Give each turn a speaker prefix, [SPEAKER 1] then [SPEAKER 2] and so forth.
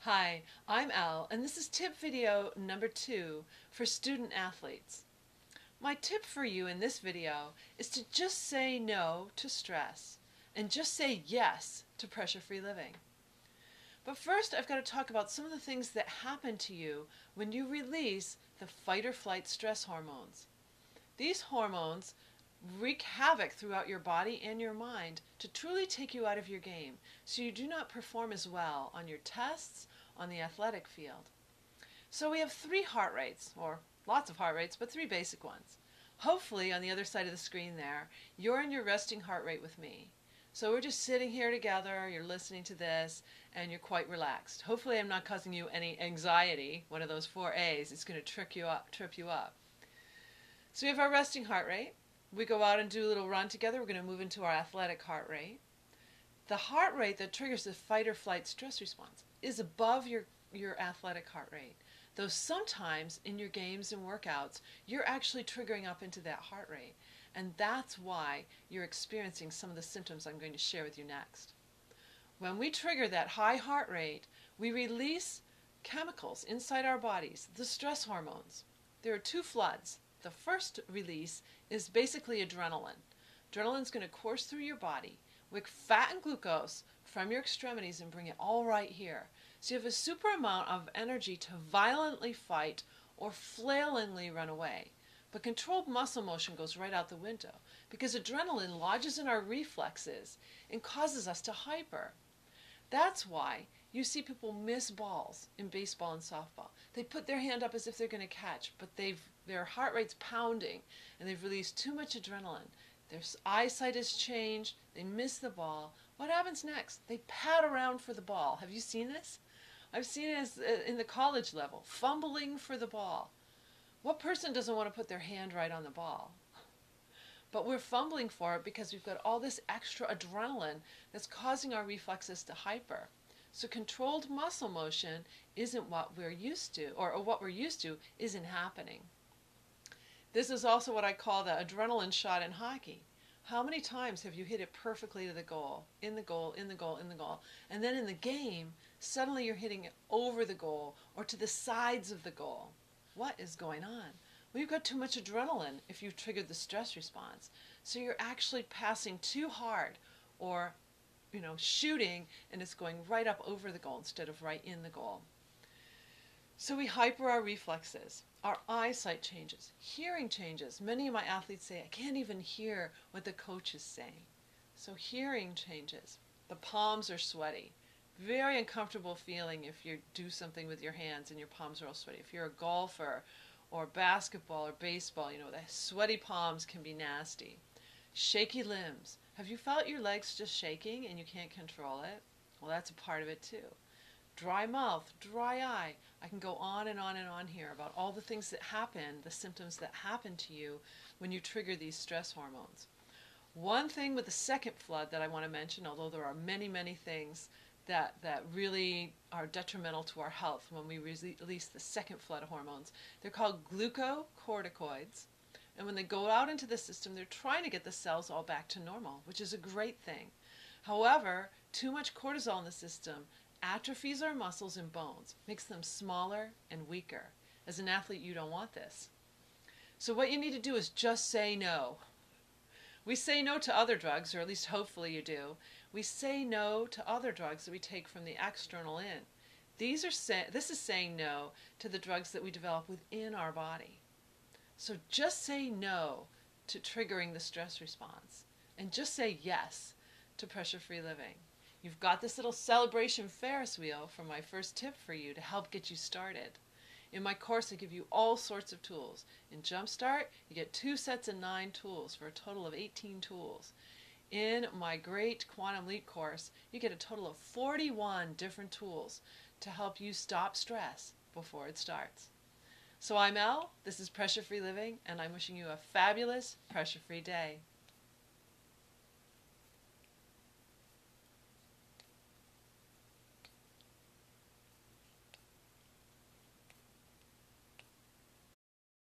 [SPEAKER 1] Hi, I'm Elle, and this is tip video number 2 for student athletes. My tip for you in this video is to just say no to stress and just say yes to pressure-free living. But first, I've got to talk about some of the things that happen to you when you release the fight or flight stress hormones. These hormones wreak havoc throughout your body and your mind to truly take you out of your game, so you do not perform as well on your tests, on the athletic field. So we have 3 heart rates, or lots of heart rates, but 3 basic ones. Hopefully on the other side of the screen there, you're in your resting heart rate with me. So we're just sitting here together, you're listening to this, and you're quite relaxed. Hopefully I'm not causing you any anxiety, one of those 4 A's. It's going to trip you up. So we have our resting heart rate. We go out and do a little run together. We're going to move into our athletic heart rate. The heart rate that triggers the fight or flight stress response is above your athletic heart rate. Though sometimes in your games and workouts, you're actually triggering up into that heart rate. And that's why you're experiencing some of the symptoms I'm going to share with you next. When we trigger that high heart rate, we release chemicals inside our bodies, the stress hormones. There are 2 floods. The first release is basically adrenaline. Adrenaline's going to course through your body, wick fat and glucose from your extremities and bring it all right here. So you have a super amount of energy to violently fight or flailingly run away. But controlled muscle motion goes right out the window because adrenaline lodges in our reflexes and causes us to hyper. That's why you see people miss balls in baseball and softball. They put their hand up as if they're going to catch, but their heart rate's pounding and they've released too much adrenaline. Their eyesight has changed, they miss the ball. What happens next? They pat around for the ball. Have you seen this? I've seen it in the college level, fumbling for the ball. What person doesn't want to put their hand right on the ball? But we're fumbling for it because we've got all this extra adrenaline that's causing our reflexes to hyper. So controlled muscle motion isn't what we're used to, or what we're used to isn't happening. This is also what I call the adrenaline shot in hockey. How many times have you hit it perfectly to the goal, in the goal, in the goal, in the goal, and then in the game, suddenly you're hitting it over the goal or to the sides of the goal? What is going on? Well, you've got too much adrenaline if you've triggered the stress response. So you're actually passing too hard or shooting, and it's going right up over the goal instead of right in the goal. So we hyper our reflexes. Our eyesight changes. Hearing changes. Many of my athletes say, I can't even hear what the coach is saying. So hearing changes. The palms are sweaty. Very uncomfortable feeling if you do something with your hands and your palms are all sweaty. If you're a golfer or basketball or baseball, the sweaty palms can be nasty. Shaky limbs. Have you felt your legs just shaking and you can't control it? Well, that's a part of it too. Dry mouth, dry eye. I can go on and on and on here about all the things that happen, the symptoms that happen to you when you trigger these stress hormones. One thing with the second flood that I want to mention, although there are many, many things that really are detrimental to our health when we release the second flood of hormones. They're called glucocorticoids. And when they go out into the system, they're trying to get the cells all back to normal, which is a great thing. However, too much cortisol in the system atrophies our muscles and bones, makes them smaller and weaker. As an athlete, you don't want this. So what you need to do is just say no. We say no to other drugs, or at least hopefully you do. We say no to other drugs that we take from the external in. This is saying no to the drugs that we develop within our body. So just say no to triggering the stress response, and just say yes to pressure-free living. You've got this little celebration Ferris wheel from my first tip for you to help get you started. In my course, I give you all sorts of tools. In Jumpstart, you get 2 sets of 9 tools for a total of 18 tools. In my great Quantum Leap course, you get a total of 41 different tools to help you stop stress before it starts. So I'm Elle, this is Pressure Free Living, and I'm wishing you a fabulous pressure-free day.